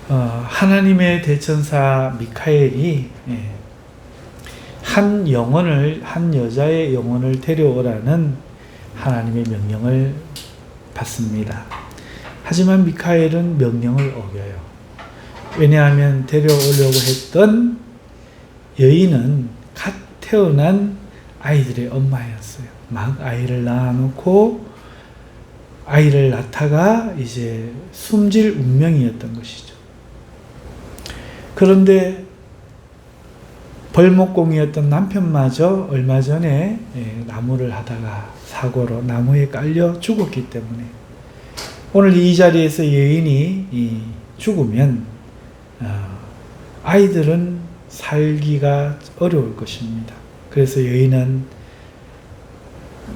하나님의 대천사 미카엘이 한 여자의 영혼을 데려오라는 하나님의 명령을 받습니다. 하지만 미카엘은 명령을 어겨요. 왜냐하면 데려오려고 했던 여인은 갓 태어난 아이들의 엄마였어요. 막 아이를 낳아놓고 아이를 낳다가 이제 숨질 운명이었던 것이죠. 그런데 벌목공이었던 남편마저 얼마 전에 나무를 하다가 사고로 나무에 깔려 죽었기 때문에 오늘 이 자리에서 여인이 죽으면 아이들은 살기가 어려울 것입니다. 그래서 여인은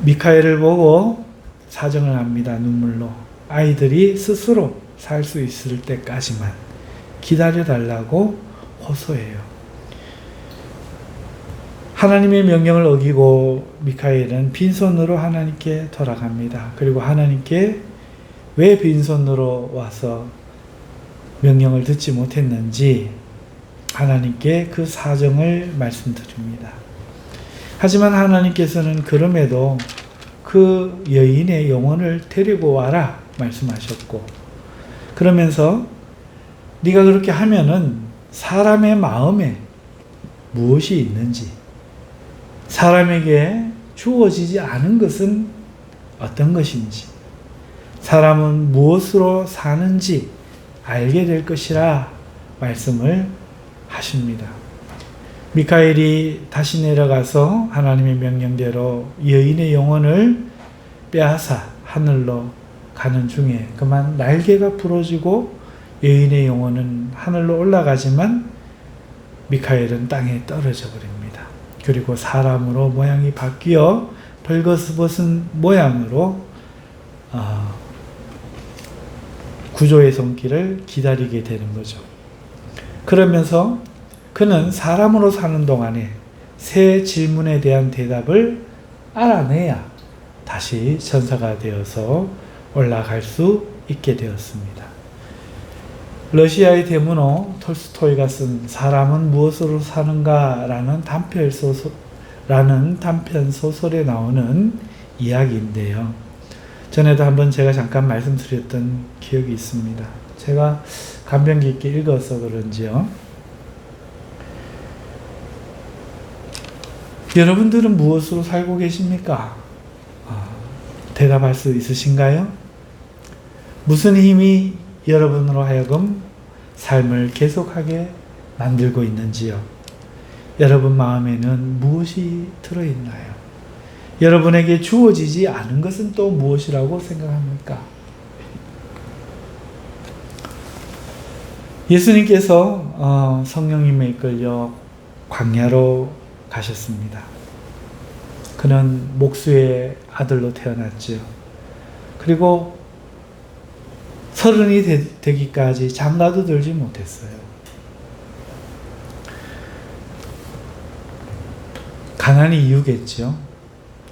미카엘을 보고 사정을 합니다. 눈물로. 아이들이 스스로 살 수 있을 때까지만 기다려달라고 호소해요. 하나님의 명령을 어기고 미카엘은 빈손으로 하나님께 돌아갑니다. 그리고 하나님께 왜 빈손으로 와서 명령을 듣지 못했는지 하나님께 그 사정을 말씀드립니다. 하지만 하나님께서는 그럼에도 그 여인의 영혼을 데리고 와라 말씀하셨고, 그러면서 네가 그렇게 하면은 사람의 마음에 무엇이 있는지, 사람에게 주어지지 않은 것은 어떤 것인지, 사람은 무엇으로 사는지 알게 될 것이라 말씀을 하십니다. 미카엘이 다시 내려가서 하나님의 명령대로 여인의 영혼을 빼앗아 하늘로 가는 중에 그만 날개가 부러지고 여인의 영혼은 하늘로 올라가지만 미카엘은 땅에 떨어져 버립니다. 그리고 사람으로 모양이 바뀌어 벌거벗은 모양으로 구조의 손길을 기다리게 되는 거죠. 그러면서 그는 사람으로 사는 동안에 새 질문에 대한 대답을 알아내야 다시 천사가 되어서 올라갈 수 있게 되었습니다. 러시아의 대문호 톨스토이가 쓴 사람은 무엇으로 사는가 라는 단편 소설에 나오는 이야기인데요. 전에도 한번 제가 잠깐 말씀드렸던 기억이 있습니다. 제가 감명 깊게 읽어서 그런지요. 여러분들은 무엇으로 살고 계십니까? 대답할 수 있으신가요? 무슨 힘이 여러분으로 하여금 삶을 계속하게 만들고 있는지요? 여러분 마음에는 무엇이 들어있나요? 여러분에게 주어지지 않은 것은 또 무엇이라고 생각합니까? 예수님께서 성령님에 이끌려 광야로 가셨습니다. 그는 목수의 아들로 태어났죠. 그리고 30이 되기까지 장가도 들지 못했어요. 가난이 이유겠죠.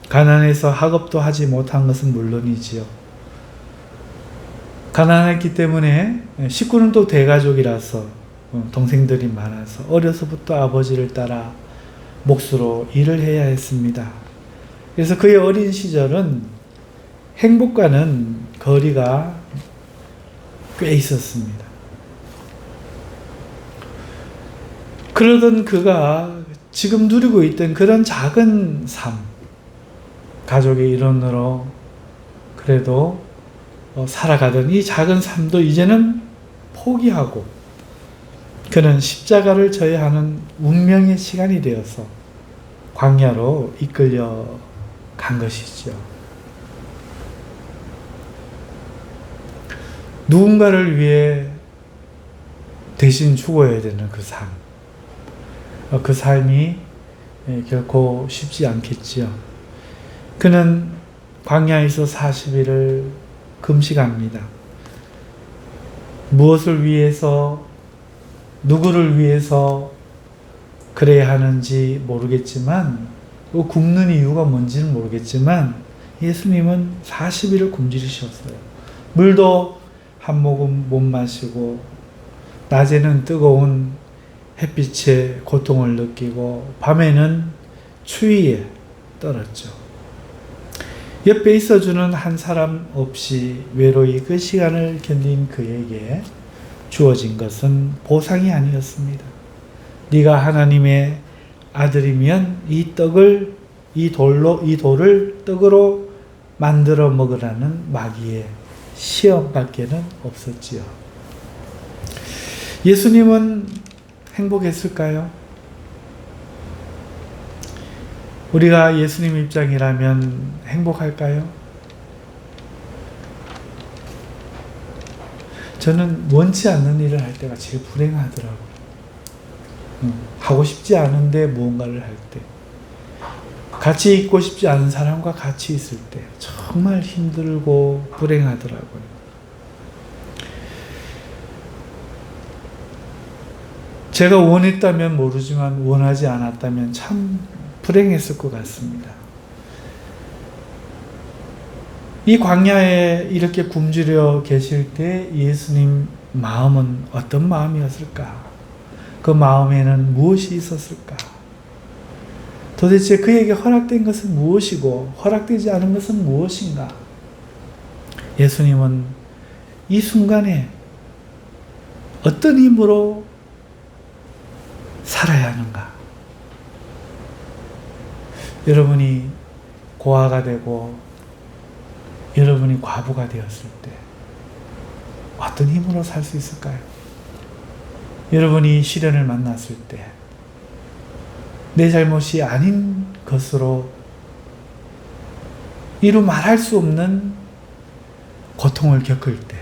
가난해서 학업도 하지 못한 것은 물론이지요. 가난했기 때문에 식구는 또 대가족이라서 동생들이 많아서 어려서부터 아버지를 따라 목수로 일을 해야 했습니다. 그래서 그의 어린 시절은 행복과는 거리가 꽤 있었습니다. 그러던 그가 지금 누리고 있던 그런 작은 삶, 가족의 일원으로 그래도 살아가던 이 작은 삶도 이제는 포기하고 그는 십자가를 져야 하는 운명의 시간이 되어서 광야로 이끌려 간 것이죠. 누군가를 위해 대신 죽어야 되는 그 삶. 그 삶이 결코 쉽지 않겠지요. 그는 광야에서 40일을 금식합니다. 무엇을 위해서, 누구를 위해서 그래야 하는지 모르겠지만, 굶는 이유가 뭔지는 모르겠지만, 예수님은 40일을 굶주리셨어요. 물도 한 모금 못 마시고, 낮에는 뜨거운 햇빛에 고통을 느끼고 밤에는 추위에 떨었죠. 옆에 있어주는 한 사람 없이 외로이 그 시간을 견딘 그에게 주어진 것은 보상이 아니었습니다. 네가 하나님의 아들이면 이 돌을 떡으로 만들어 먹으라는 마귀의 시험밖에는 없었지요. 예수님은 행복했을까요? 우리가 예수님 입장이라면 행복할까요? 저는 원치 않는 일을 할 때가 제일 불행하더라고요. 하고 싶지 않은데 무언가를 할 때, 같이 있고 싶지 않은 사람과 같이 있을 때 정말 힘들고 불행하더라고요. 제가 원했다면 모르지만 원하지 않았다면 참 불행했을 것 같습니다. 이 광야에 이렇게 굶주려 계실 때 예수님 마음은 어떤 마음이었을까? 그 마음에는 무엇이 있었을까? 도대체 그에게 허락된 것은 무엇이고 허락되지 않은 것은 무엇인가? 예수님은 이 순간에 어떤 힘으로 살아야 하는가? 여러분이 고아가 되고 여러분이 과부가 되었을 때 어떤 힘으로 살 수 있을까요? 여러분이 시련을 만났을 때 내 잘못이 아닌 것으로 이루 말할 수 없는 고통을 겪을 때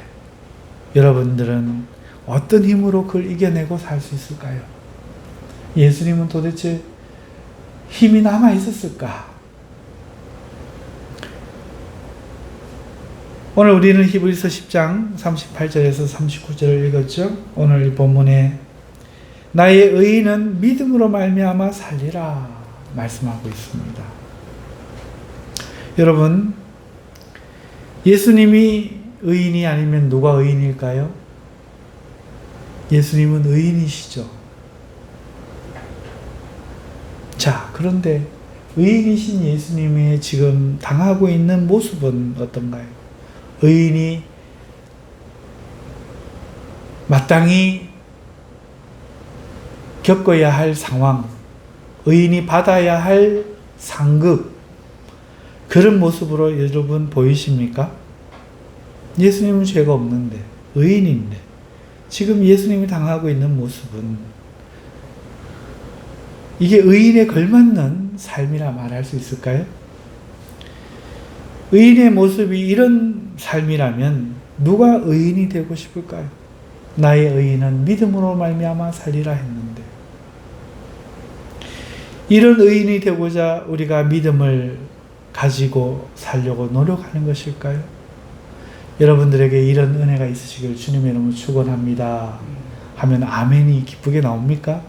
여러분들은 어떤 힘으로 그걸 이겨내고 살 수 있을까요? 예수님은 도대체 힘이 남아 있었을까? 오늘 우리는 히브리서 10장 38절에서 39절을 읽었죠. 오늘 이 본문에 나의 의인은 믿음으로 말미암아 살리라 말씀하고 있습니다. 여러분, 예수님이 의인이 아니면 누가 의인일까요? 예수님은 의인이시죠. 자, 그런데 의인이신 예수님의 지금 당하고 있는 모습은 어떤가요? 의인이 마땅히 겪어야 할 상황, 의인이 받아야 할 상급, 그런 모습으로 여러분 보이십니까? 예수님은 죄가 없는데, 의인인데, 지금 예수님이 당하고 있는 모습은 이게 의인에 걸맞는 삶이라 말할 수 있을까요? 의인의 모습이 이런 삶이라면 누가 의인이 되고 싶을까요? 나의 의인은 믿음으로 말미암아 살리라 했는데, 이런 의인이 되고자 우리가 믿음을 가지고 살려고 노력하는 것일까요? 여러분들에게 이런 은혜가 있으시길 주님의 이름으로 축원합니다 하면 아멘이 기쁘게 나옵니까?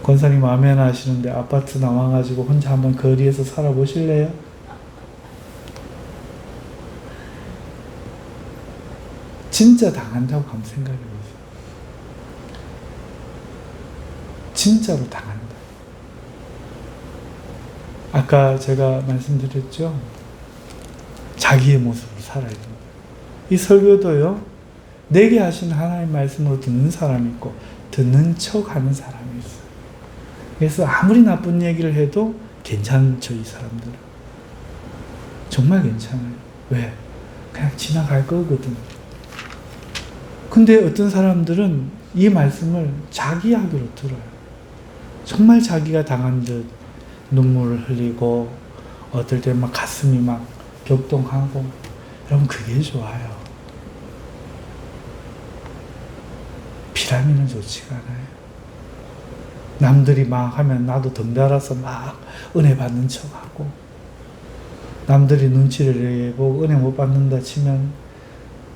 권사님 아멘 하시는데 아파트 나와가지고 혼자 한번 거리에서 살아보실래요? 진짜 당한다고 한번 생각해보세요. 진짜로 당한다. 아까 제가 말씀드렸죠? 자기의 모습으로 살아야 된다. 이 설교도요, 내게 하신 하나님의 말씀으로 듣는 사람이 있고 듣는 척 하는 사람이 있어요. 그래서 아무리 나쁜 얘기를 해도 괜찮죠, 이 사람들은. 정말 괜찮아요. 왜? 그냥 지나갈 거거든. 근데 어떤 사람들은 이 말씀을 자기 이야기로 들어요. 정말 자기가 당한 듯 눈물을 흘리고 어떨 때 막 가슴이 막 격동하고. 여러분, 그게 좋아요. 피라미는 좋지가 않아요. 남들이 막 하면 나도 덩달아서 막 은혜 받는 척하고, 남들이 눈치를 내고 은혜 못 받는다 치면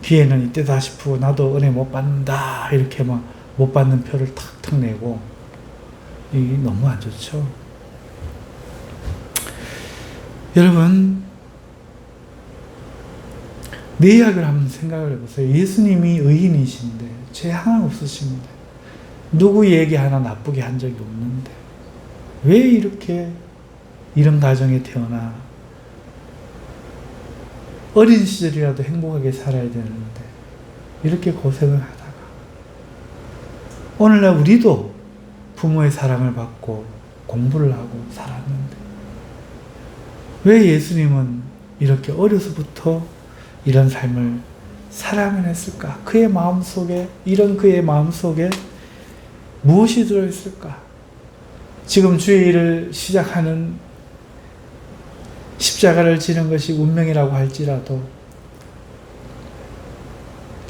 기회는 이때다 싶고 나도 은혜 못 받는다 이렇게 막 못 받는 표를 탁탁 내고, 이게 너무 안 좋죠. 여러분, 내 이야기를 한번 생각을 해보세요. 예수님이 의인이신데 죄 하나 없으십니다. 누구 얘기 하나 나쁘게 한 적이 없는데 왜 이렇게 이런 가정에 태어나 어린 시절이라도 행복하게 살아야 되는데 이렇게 고생을 하다가 오늘날 우리도 부모의 사랑을 받고 공부를 하고 살았는데 왜 예수님은 이렇게 어려서부터 이런 삶을 살아야만 했을까? 그의 마음속에 무엇이 들어있을까? 지금 주의 일을 시작하는 십자가를 지는 것이 운명이라고 할지라도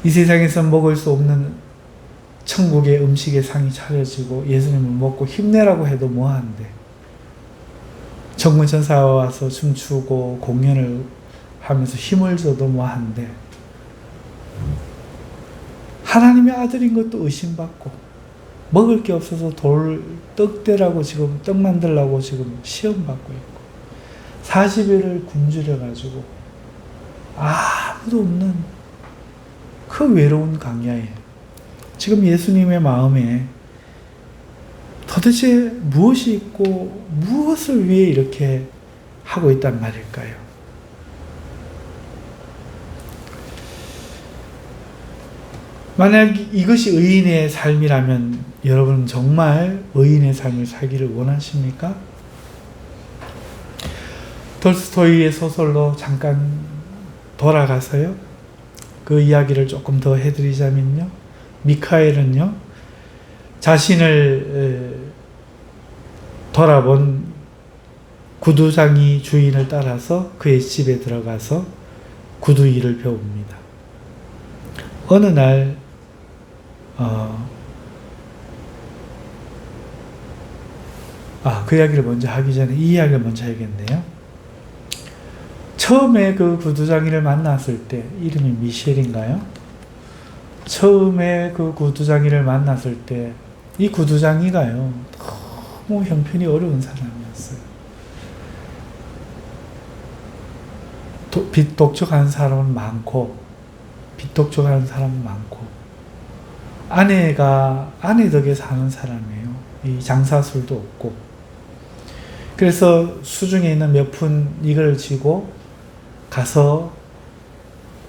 이 세상에서 먹을 수 없는 천국의 음식의 상이 차려지고 예수님을 먹고 힘내라고 해도 뭐한데 정문천사가 와서 춤추고 공연을 하면서 힘을 줘도 뭐한데 하나님의 아들인 것도 의심받고 먹을 게 없어서 떡대라고 지금 떡 만들라고 지금 시험받고 있고 40일을 굶주려가지고 아무도 없는 그 외로운 광야에 지금 예수님의 마음에 도대체 무엇이 있고 무엇을 위해 이렇게 하고 있단 말일까요? 만약 이것이 의인의 삶이라면 여러분 정말 의인의 삶을 살기를 원하십니까? 톨스토이의 소설로 잠깐 돌아가서요. 그 이야기를 조금 더 해드리자면요. 미카엘은요. 자신을 돌아본 구두장이 주인을 따라서 그의 집에 들어가서 구두 일을 배웁니다. 어느 날 그 이야기를 먼저 하기 전에 이 이야기를 먼저 해야겠네요. 처음에 그 구두장이를 만났을 때 이름이 미셸인가요? 처음에 그 구두장이를 만났을 때 이 구두장이가요 너무 형편이 어려운 사람이었어요. 빚독촉하는 사람은 많고 빚독촉하는 사람은 많고 아내 덕에 사는 사람이에요. 이 장사술도 없고 그래서 수중에 있는 몇 푼 이걸 쥐고 가서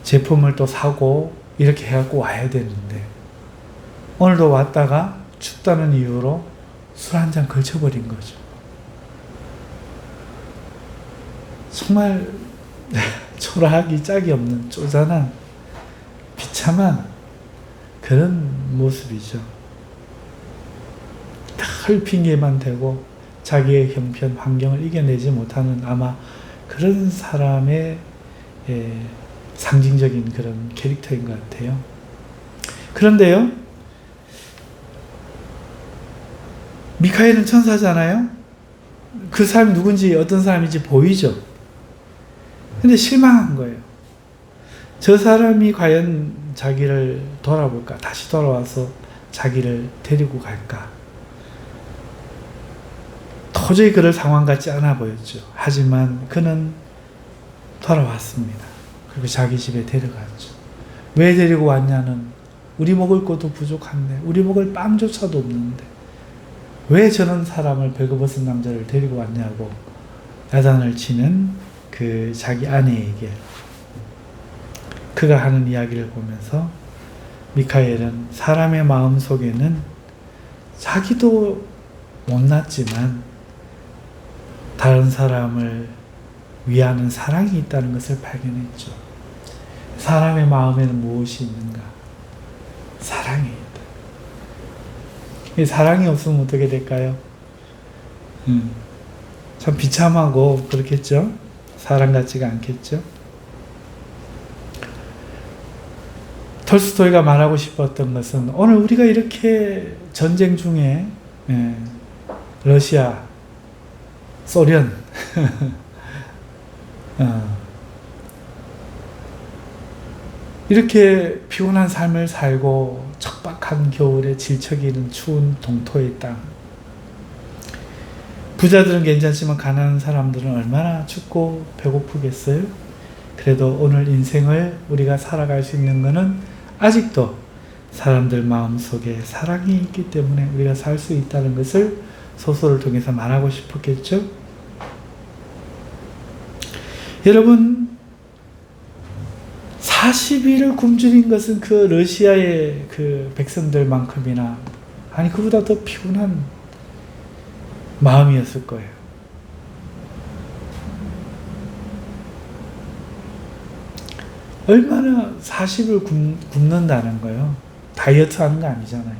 제품을 또 사고 이렇게 해갖고 와야 되는데 오늘도 왔다가 춥다는 이유로 술 한 잔 걸쳐버린 거죠. 정말 초라하기 짝이 없는 쪼잔한 비참한 그런 모습이죠. 늘 핑계만 대고 자기의 형편, 환경을 이겨내지 못하는 아마 그런 사람의 상징적인 그런 캐릭터인 것 같아요. 그런데요, 미카엘은 천사잖아요? 그 사람이 누군지 어떤 사람인지 보이죠? 근데 실망한 거예요. 저 사람이 과연 자기를 돌아볼까? 다시 돌아와서 자기를 데리고 갈까? 도저히 그럴 상황 같지 않아 보였죠. 하지만 그는 돌아왔습니다. 그리고 자기 집에 데려갔죠. 왜 데리고 왔냐는 우리 먹을 것도 부족한데 우리 먹을 빵조차도 없는데 왜 저런 사람을 벌거벗은 남자를 데리고 왔냐고 야단을 치는 그 자기 아내에게 그가 하는 이야기를 보면서 미카엘은 사람의 마음 속에는 자기도 못났지만 다른 사람을 위하는 사랑이 있다는 것을 발견했죠. 사람의 마음에는 무엇이 있는가? 사랑이 있다. 이 사랑이 없으면 어떻게 될까요? 참 비참하고 그렇겠죠? 사람 같지가 않겠죠? 톨스토이가 말하고 싶었던 것은 오늘 우리가 이렇게 전쟁 중에 러시아, 소련 이렇게 피곤한 삶을 살고 척박한 겨울에 질척이는 추운 동토의 땅, 부자들은 괜찮지만 가난한 사람들은 얼마나 춥고 배고프겠어요? 그래도 오늘 인생을 우리가 살아갈 수 있는 것은 아직도 사람들 마음속에 사랑이 있기 때문에 우리가 살 수 있다는 것을 소설을 통해서 말하고 싶었겠죠? 여러분, 40일을 굶주린 것은 그 러시아의 그 백성들만큼이나, 아니 그보다 더 피곤한 마음이었을 거예요. 얼마나 40을 굶는다는 거예요. 다이어트 하는 거 아니잖아요.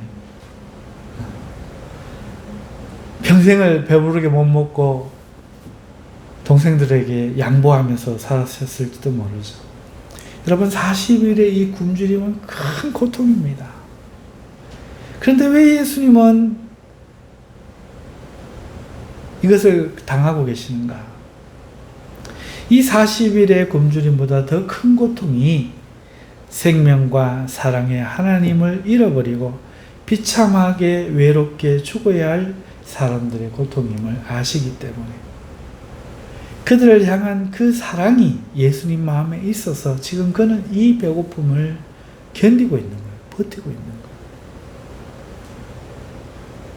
평생을 배부르게 못 먹고 동생들에게 양보하면서 살았을지도 모르죠. 여러분, 40일의 이 굶주림은 큰 고통입니다. 그런데 왜 예수님은 이것을 당하고 계시는가? 이 40일의 굶주림보다 더 큰 고통이 생명과 사랑의 하나님을 잃어버리고 비참하게 외롭게 죽어야 할 사람들의 고통임을 아시기 때문에 그들을 향한 그 사랑이 예수님 마음에 있어서 지금 그는 이 배고픔을 견디고 있는 거예요. 버티고 있는 거예요.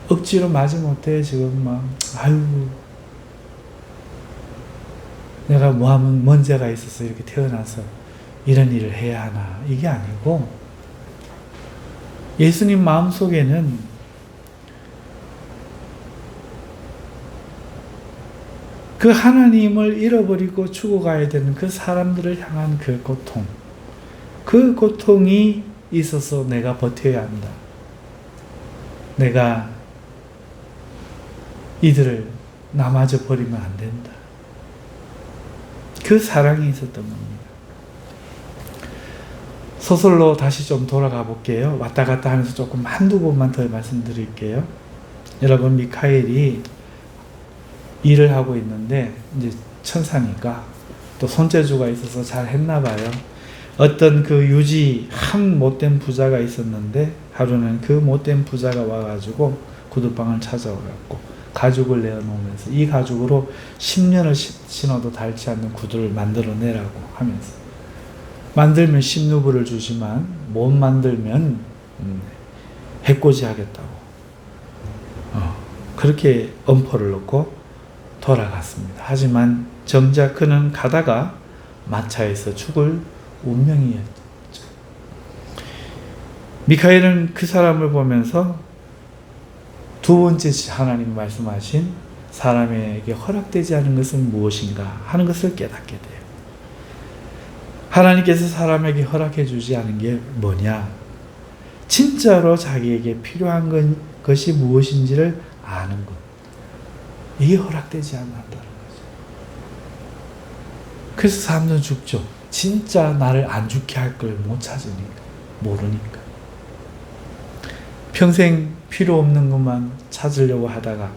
억지로 마지못해 지금 막 아유 내가 뭐하면 문제가 있어서 이렇게 태어나서 이런 일을 해야 하나, 이게 아니고 예수님 마음속에는 그 하나님을 잃어버리고 죽어가야 되는 그 사람들을 향한 그 고통, 그 고통이 있어서 내가 버텨야 한다. 내가 이들을 나마저 버리면 안 된다. 그 사랑이 있었던 겁니다. 소설로 다시 좀 돌아가 볼게요. 왔다 갔다 하면서 조금 한두 번만 더 말씀드릴게요. 여러분, 미카엘이 일을 하고 있는데 이제 천사니까 또 손재주가 있어서 잘 했나 봐요. 어떤 그 유지 한 못된 부자가 있었는데 하루는 그 못된 부자가 와가지고 구두방을 찾아와갖고 가죽을 내어놓으면서 이 가죽으로 10년을 신어도 닳지 않는 구두를 만들어내라고 하면서, 만들면 십루불을 주지만 못 만들면 해코지 하겠다고 그렇게 엄포를 넣고 돌아갔습니다. 하지만 정작 그는 가다가 마차에서 죽을 운명이었죠. 미카엘은 그 사람을 보면서 두 번째 하나님이 말씀하신 사람에게 허락되지 않은 것은 무엇인가 하는 것을 깨닫게 돼요. 하나님께서 사람에게 허락해 주지 않은 게 뭐냐? 진짜로 자기에게 필요한 것이 무엇인지를 아는 것. 이게 허락되지 않는다는 거죠. 그래서 사람들은 죽죠. 진짜 나를 안 죽게 할 걸 못 찾으니까, 모르니까. 평생 필요 없는 것만 찾으려고 하다가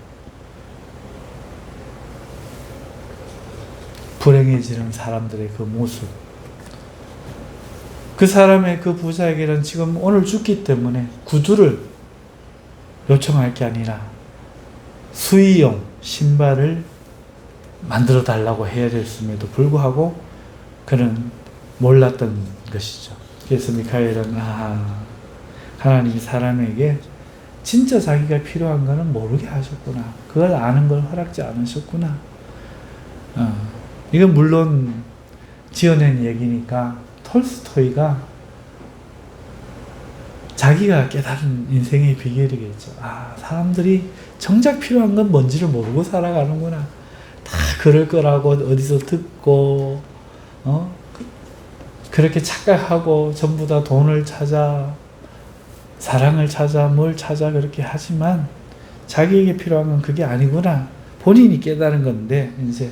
불행해지는 사람들의 그 모습, 그 사람의 그 부자에게는 지금 오늘 죽기 때문에 구두를 요청할 게 아니라 수의용 신발을 만들어 달라고 해야 됐음에도 불구하고 그는 몰랐던 것이죠. 그래서 미카엘은 하나님이 사람에게 진짜 자기가 필요한 것은 모르게 하셨구나. 그걸 아는 걸 허락지 않으셨구나. 이건 물론 지어낸 얘기니까 톨스토이가 자기가 깨달은 인생의 비결이겠죠. 사람들이 정작 필요한 건 뭔지를 모르고 살아가는구나. 다 그럴 거라고 어디서 듣고 그렇게 착각하고 전부 다 돈을 찾아, 사랑을 찾아, 뭘 찾아 그렇게 하지만 자기에게 필요한 건 그게 아니구나. 본인이 깨달은 건데 이제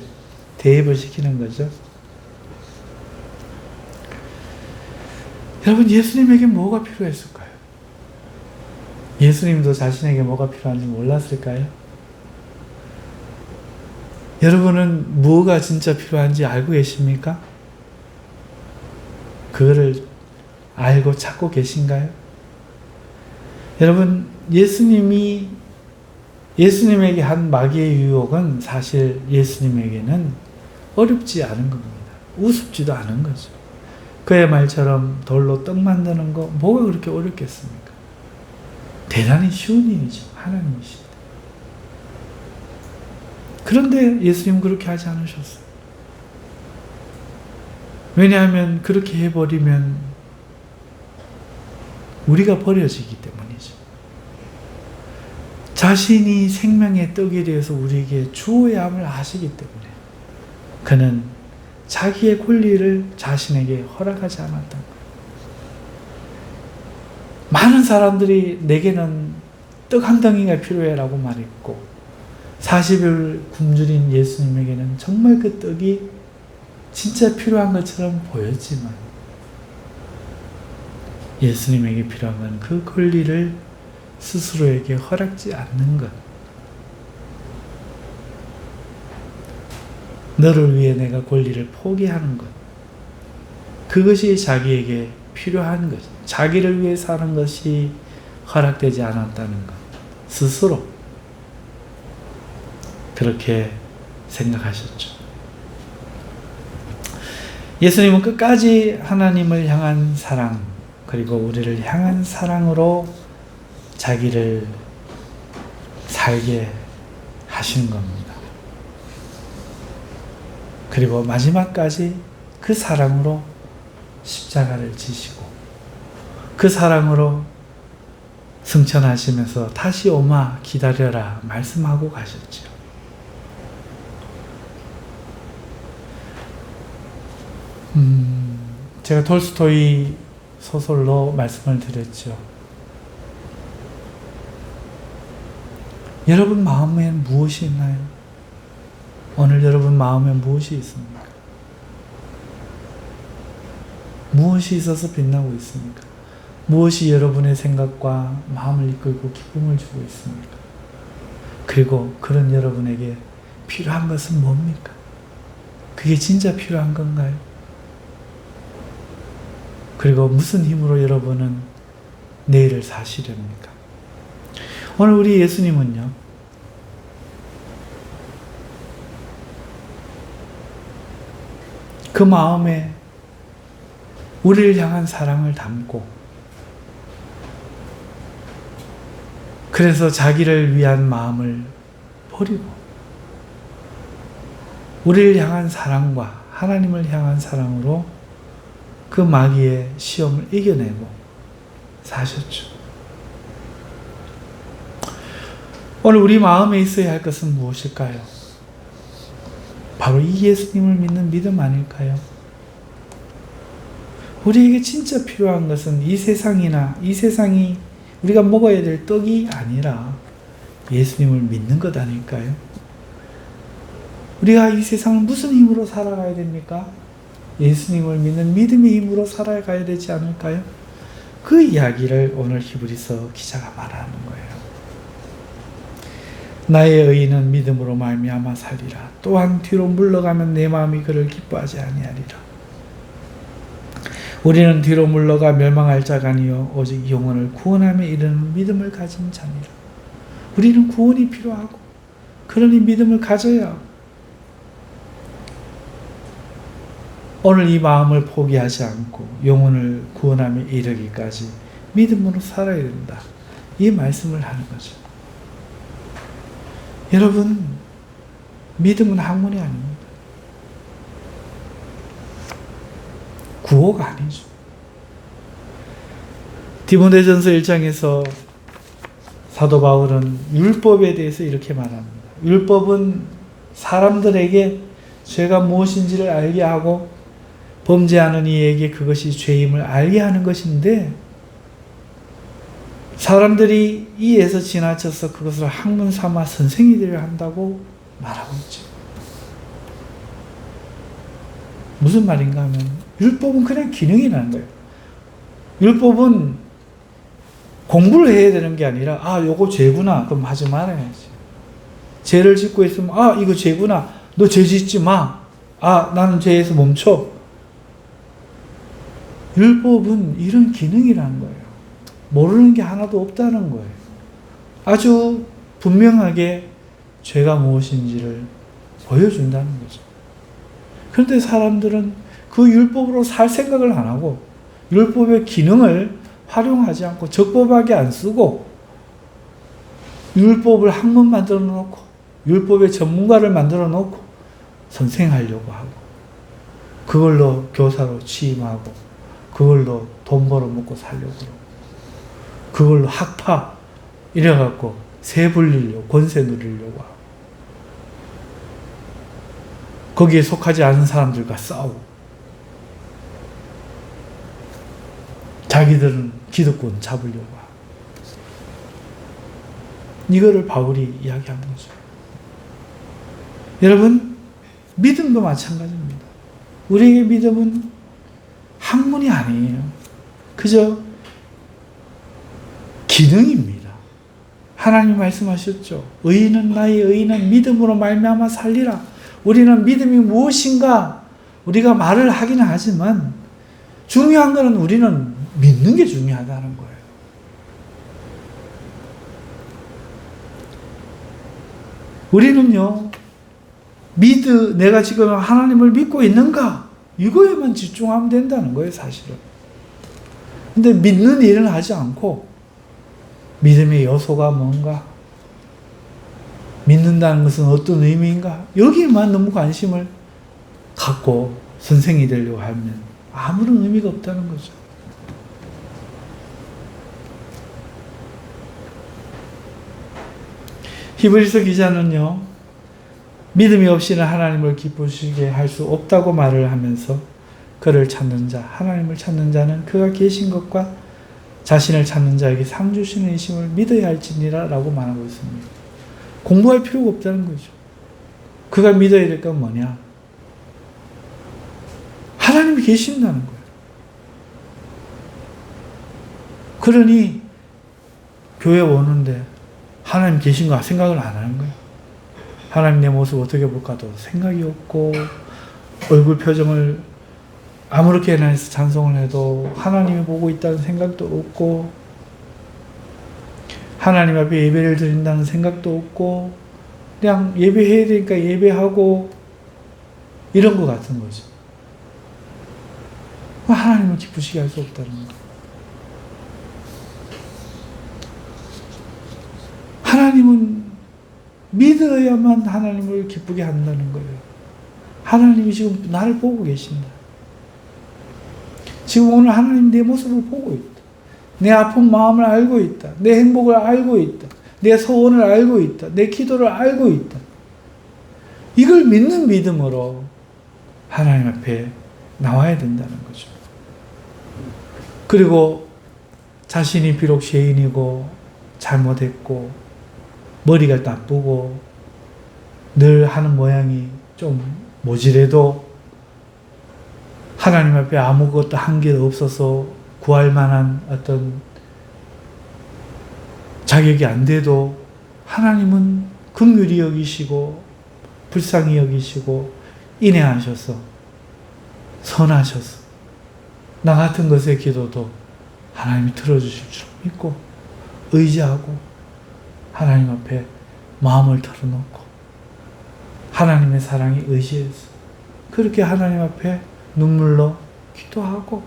대입을 시키는 거죠. 여러분, 예수님에게 뭐가 필요했을까요? 예수님도 자신에게 뭐가 필요한지 몰랐을까요? 여러분은 뭐가 진짜 필요한지 알고 계십니까? 그거를 알고 찾고 계신가요? 여러분, 예수님에게 한 마귀의 유혹은 사실 예수님에게는 어렵지 않은 겁니다. 우습지도 않은 거죠. 그의 말처럼 돌로 떡 만드는 거 뭐가 그렇게 어렵겠습니까? 대단히 쉬운 일이죠. 하나님이십니다. 그런데 예수님은 그렇게 하지 않으셨어요. 왜냐하면 그렇게 해버리면 우리가 버려지기 때문이죠. 자신이 생명의 떡에 대해서 우리에게 주어야 함을 아시기 때문에 그는 자기의 권리를 자신에게 허락하지 않았던 거예요. 많은 사람들이 내게는 떡 한 덩이가 필요해라고 말했고 40일 굶주린 예수님에게는 정말 그 떡이 진짜 필요한 것처럼 보였지만 예수님에게 필요한 건 그 권리를 스스로에게 허락지 않는 것. 너를 위해 내가 권리를 포기하는 것. 그것이 자기에게 필요한 것. 자기를 위해 사는 것이 허락되지 않았다는 것. 스스로 그렇게 생각하셨죠. 예수님은 끝까지 하나님을 향한 사랑, 그리고 우리를 향한 사랑으로 자기를 살게 하신 겁니다. 그리고 마지막까지 그 사랑으로 십자가를 지시고 그 사랑으로 승천하시면서 다시 오마 기다려라 말씀하고 가셨죠. 제가 톨스토이 소설로 말씀을 드렸죠. 여러분 마음엔 무엇이 있나요? 오늘 여러분 마음에 무엇이 있습니까? 무엇이 있어서 빛나고 있습니까? 무엇이 여러분의 생각과 마음을 이끌고 기쁨을 주고 있습니까? 그리고 그런 여러분에게 필요한 것은 뭡니까? 그게 진짜 필요한 건가요? 그리고 무슨 힘으로 여러분은 내일을 사시렵니까? 오늘 우리 예수님은요, 그 마음에 우리를 향한 사랑을 담고 그래서 자기를 위한 마음을 버리고 우리를 향한 사랑과 하나님을 향한 사랑으로 그 마귀의 시험을 이겨내고 사셨죠. 오늘 우리 마음에 있어야 할 것은 무엇일까요? 바로 이 예수님을 믿는 믿음 아닐까요? 우리에게 진짜 필요한 것은 이 세상이 우리가 먹어야 될 떡이 아니라 예수님을 믿는 것 아닐까요? 우리가 이 세상을 무슨 힘으로 살아가야 됩니까? 예수님을 믿는 믿음의 힘으로 살아가야 되지 않을까요? 그 이야기를 오늘 히브리서 기자가 말하는 거예요. 나의 의인은 믿음으로 말미암아 살리라. 또한 뒤로 물러가면 내 마음이 그를 기뻐하지 아니하리라. 우리는 뒤로 물러가 멸망할 자가 아니요 오직 영혼을 구원함에 이르는 믿음을 가진 자니라. 우리는 구원이 필요하고 그러니 믿음을 가져야 하고 오늘 이 마음을 포기하지 않고 영혼을 구원함에 이르기까지 믿음으로 살아야 된다. 이 말씀을 하는 거죠. 여러분, 믿음은 학문이 아닙니다. 구호가 아니죠. 디모데전서 1장에서 사도 바울은 율법에 대해서 이렇게 말합니다. 율법은 사람들에게 죄가 무엇인지를 알게 하고 범죄하는 이에게 그것이 죄임을 알게 하는 것인데 사람들이 이에서 지나쳐서 그것을 학문 삼아 선생이 되려 한다고 말하고 있죠. 무슨 말인가 하면 율법은 그냥 기능이라는 거예요. 율법은 공부를 해야 되는 게 아니라 요거 죄구나 그럼 하지 말아야지. 죄를 짓고 있으면 이거 죄구나 너 죄 짓지 마. 나는 죄에서 멈춰. 율법은 이런 기능이라는 거예요. 모르는 게 하나도 없다는 거예요. 아주 분명하게 죄가 무엇인지를 보여준다는 거죠. 그런데 사람들은 그 율법으로 살 생각을 안 하고 율법의 기능을 활용하지 않고 적법하게 안 쓰고 율법을 학문 만들어 놓고 율법의 전문가를 만들어 놓고 선생하려고 하고 그걸로 교사로 취임하고 그걸로 돈 벌어먹고 살려고 그러고 그걸로 학파 이래갖고 세 불리려고 권세 누리려고 하고 거기에 속하지 않은 사람들과 싸우고 자기들은 기득권 잡으려고 하고 이거를 바울이 이야기하는 거죠. 여러분 믿음도 마찬가지입니다. 우리에게 믿음은 학문이 아니에요. 그저 기능입니다. 하나님 말씀하셨죠. 나의 의인은 믿음으로 말미암아 살리라. 우리는 믿음이 무엇인가 우리가 말을 하기는 하지만 중요한 것은 우리는 믿는 게 중요하다는 거예요. 우리는요, 내가 지금 하나님을 믿고 있는가? 이거에만 집중하면 된다는 거예요, 사실은. 근데 믿는 일은 하지 않고, 믿음의 요소가 뭔가? 믿는다는 것은 어떤 의미인가? 여기에만 너무 관심을 갖고 선생이 되려고 하면 아무런 의미가 없다는 거죠. 히브리서 기자는요, 믿음이 없이는 하나님을 기쁘시게 할 수 없다고 말을 하면서 그를 찾는 자, 하나님을 찾는 자는 그가 계신 것과 자신을 찾는 자에게 상 주시는 이심을 믿어야 할지니라 라고 말하고 있습니다. 공부할 필요가 없다는 거죠. 그가 믿어야 될 건 뭐냐? 하나님이 계신다는 거예요. 그러니 교회 오는데 하나님 계신가 생각을 안 하는 거예요. 하나님 내 모습 어떻게 볼까도 생각이 없고 얼굴 표정을 아무렇게나 해서 찬송을 해도 하나님이 보고 있다는 생각도 없고 하나님 앞에 예배를 드린다는 생각도 없고 그냥 예배해야 되니까 예배하고 이런 것 같은 거죠. 하나님을 기쁘시게 할 수 없다는 거예요. 하나님은 믿어야만 하나님을 기쁘게 한다는 거예요. 하나님이 지금 나를 보고 계신다. 지금 오늘 하나님 내 모습을 보고 있다. 내 아픈 마음을 알고 있다. 내 행복을 알고 있다. 내 소원을 알고 있다. 내 기도를 알고 있다. 이걸 믿는 믿음으로 하나님 앞에 나와야 된다는 거죠. 그리고 자신이 비록 죄인이고 잘못했고 머리가 나쁘고 늘 하는 모양이 좀 모질해도 하나님 앞에 아무것도 한 게 없어서 구할 만한 어떤 자격이 안 돼도 하나님은 긍휼히 여기시고 불쌍히 여기시고 인애하셔서 선하셔서 나 같은 것의 기도도 하나님이 들어주실 줄 믿고 의지하고 하나님 앞에 마음을 털어놓고 하나님의 사랑에 의지해서 그렇게 하나님 앞에 눈물로 기도하고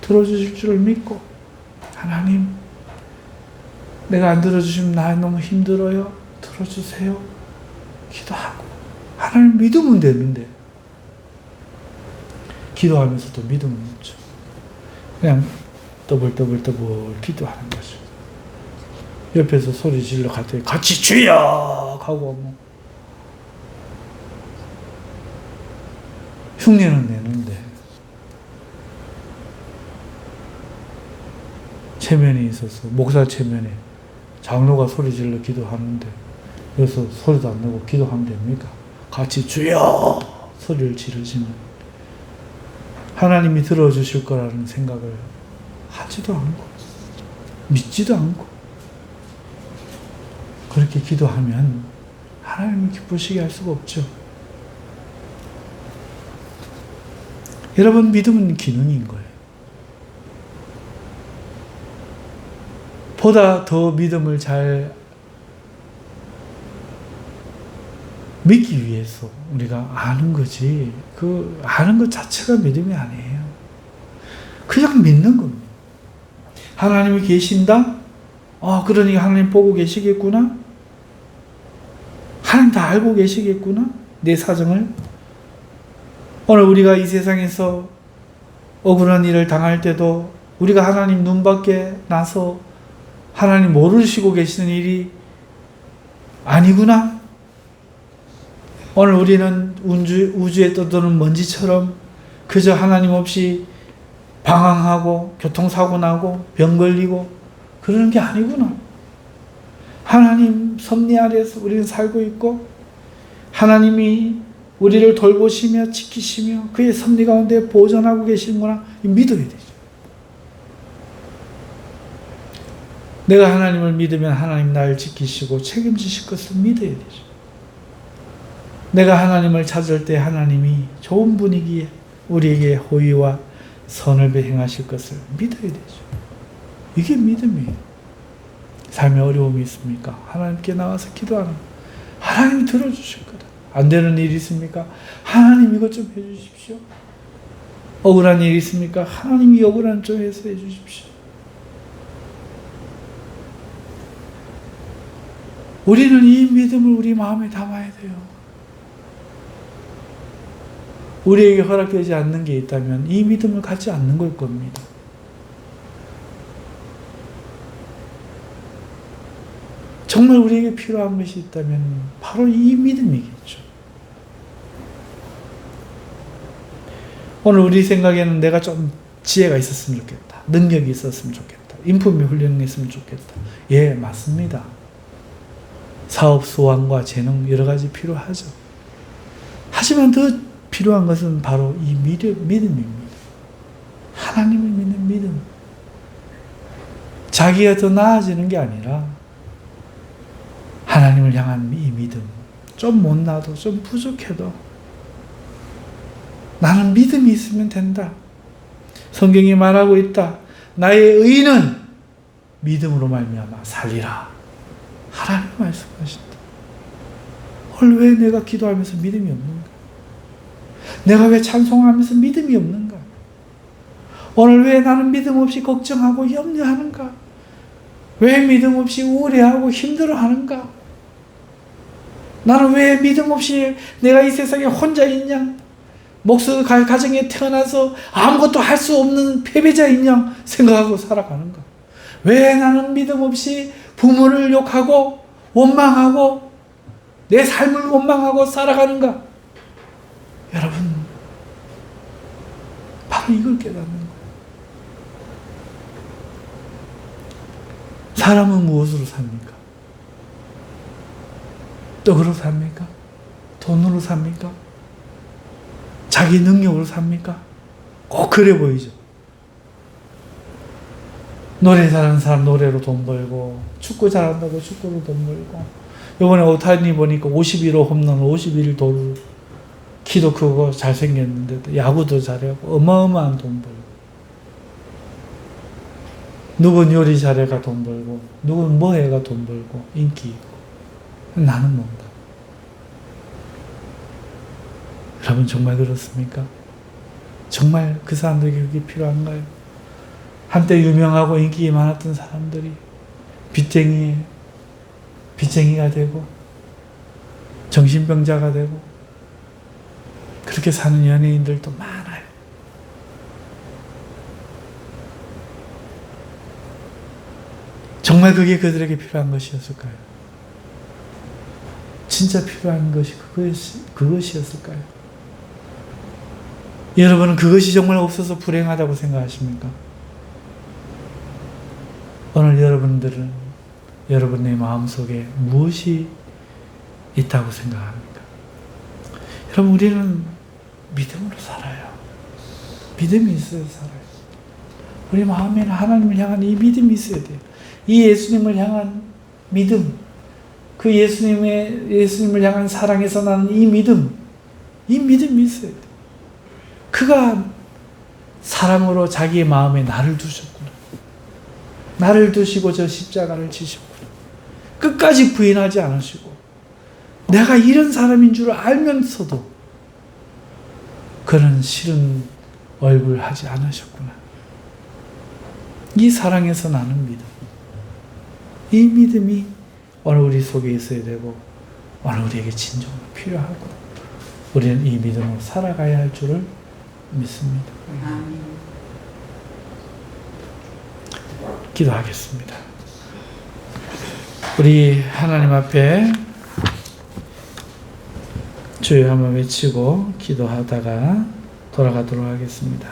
들어주실 줄을 믿고 하나님 내가 안 들어주시면 나 너무 힘들어요. 들어주세요. 기도하고 하나님 믿으면 되는데 기도하면서도 믿음은 없죠. 그냥 떠벌떠벌 기도하는 거죠. 옆에서 소리 질러 갔더니 같이 주여 하고 뭐 흉내는 내는데 체면이 있어서 목사 체면에 장로가 소리 질러 기도하는데 여기서 소리도 안 내고 기도하면 됩니까? 같이 주여 소리를 지르시면 하나님이 들어주실 거라는 생각을 하지도 않고 믿지도 않고 그렇게 기도하면 하나님을 기쁘시게 할 수가 없죠. 여러분 믿음은 기능인 거예요. 보다 더 믿음을 잘 믿기 위해서 우리가 아는 거지, 그 아는 것 자체가 믿음이 아니에요. 그냥 믿는 겁니다. 하나님이 계신다? 그러니까 하나님 보고 계시겠구나? 하나님 다 알고 계시겠구나? 내 사정을? 오늘 우리가 이 세상에서 억울한 일을 당할 때도 우리가 하나님 눈 밖에 나서 하나님 모르시고 계시는 일이 아니구나? 오늘 우리는 우주에 떠도는 먼지처럼 그저 하나님 없이 방황하고 교통사고 나고 병 걸리고 그러는 게 아니구나. 하나님 섭리 아래에서 우리는 살고 있고 하나님이 우리를 돌보시며 지키시며 그의 섭리 가운데 보존하고 계시는구나. 믿어야 되죠. 내가 하나님을 믿으면 하나님 나를 지키시고 책임지실 것을 믿어야 되죠. 내가 하나님을 찾을 때 하나님이 좋은 분위기에 우리에게 호의와 선을 행하실 것을 믿어야 되죠. 이게 믿음이에요. 삶에 어려움이 있습니까? 하나님께 나와서 기도하는 거예요. 하나님이 들어주실 거다. 안 되는 일이 있습니까? 하나님 이것 좀 해주십시오. 억울한 일이 있습니까? 하나님이 억울한 좀 해서 해주십시오. 우리는 이 믿음을 우리 마음에 담아야 돼요. 우리에게 허락되지 않는 게 있다면 이 믿음을 갖지 않는 걸 겁니다. 정말 우리에게 필요한 것이 있다면 바로 이 믿음이겠죠. 오늘 우리 생각에는 내가 좀 지혜가 있었으면 좋겠다. 능력이 있었으면 좋겠다. 인품이 훌륭했으면 좋겠다. 예, 맞습니다. 사업 수완과 재능 여러 가지 필요하죠. 하지만 더 필요한 것은 바로 이 믿음입니다. 하나님을 믿는 믿음. 자기가 더 나아지는 게 아니라 하나님을 향한 이 믿음. 좀 못나도 좀 부족해도 나는 믿음이 있으면 된다. 성경이 말하고 있다. 나의 의는 믿음으로 말미암아 살리라. 하나님 말씀하신다. 오늘 왜 내가 기도하면서 믿음이 없는가? 내가 왜 찬송하면서 믿음이 없는가? 오늘 왜 나는 믿음 없이 걱정하고 염려하는가? 왜 믿음 없이 우울해하고 힘들어하는가? 나는 왜 믿음 없이 내가 이 세상에 혼자 있냐? 목숨 가정에 태어나서 아무것도 할 수 없는 패배자인 양 생각하고 살아가는가? 왜 나는 믿음 없이 부모를 욕하고 원망하고 내 삶을 원망하고 살아가는가? 여러분, 바로 이걸 깨닫는 거예요. 사람은 무엇으로 삽니까? 떡으로 삽니까? 돈으로 삽니까? 자기 능력으로 삽니까? 꼭 그래 보이죠. 노래 잘하는 사람 노래로 돈 벌고, 축구 잘한다고 축구로 돈 벌고, 이번에 오타니 보니까 51호 홈런, 51 도루, 키도 크고 잘생겼는데도 야구도 잘하고 어마어마한 돈 벌고, 누군 요리 잘해가 돈 벌고, 누군 뭐 해가 돈 벌고 인기 있고, 나는 뭔가. 여러분 정말 그렇습니까? 정말 그 사람들에게 그게 필요한가요? 한때 유명하고 인기 많았던 사람들이 빚쟁이가 되고 정신병자가 되고 그렇게 사는 연예인들도 많아요. 정말 그게 그들에게 필요한 것이었을까요? 진짜 필요한 것이 그것이었을까요? 여러분은 그것이 정말 없어서 불행하다고 생각하십니까? 오늘 여러분들은 여러분의 마음속에 무엇이 있다고 생각합니까? 여러분, 우리는 믿음으로 살아요. 믿음이 있어야 살아요. 우리 마음에는 하나님을 향한 이 믿음이 있어야 돼요. 이 예수님을 향한 믿음, 그 예수님을 향한 사랑에서 나는 이 믿음이 있어야 돼요. 그가 사랑으로 자기의 마음에 나를 두셨구나. 나를 두시고 저 십자가를 지셨구나. 끝까지 부인하지 않으시고 내가 이런 사람인 줄 알면서도 그런 싫은 얼굴 하지 않으셨구나. 이 사랑에서 나는 믿음. 이 믿음이 오늘 우리 속에 있어야 되고 오늘 우리에게 진정으로 필요하고 우리는 이 믿음으로 살아가야 할 줄을 믿습니다. 기도하겠습니다. 우리 하나님 앞에 주여 한번 외치고 기도하다가 돌아가도록 하겠습니다.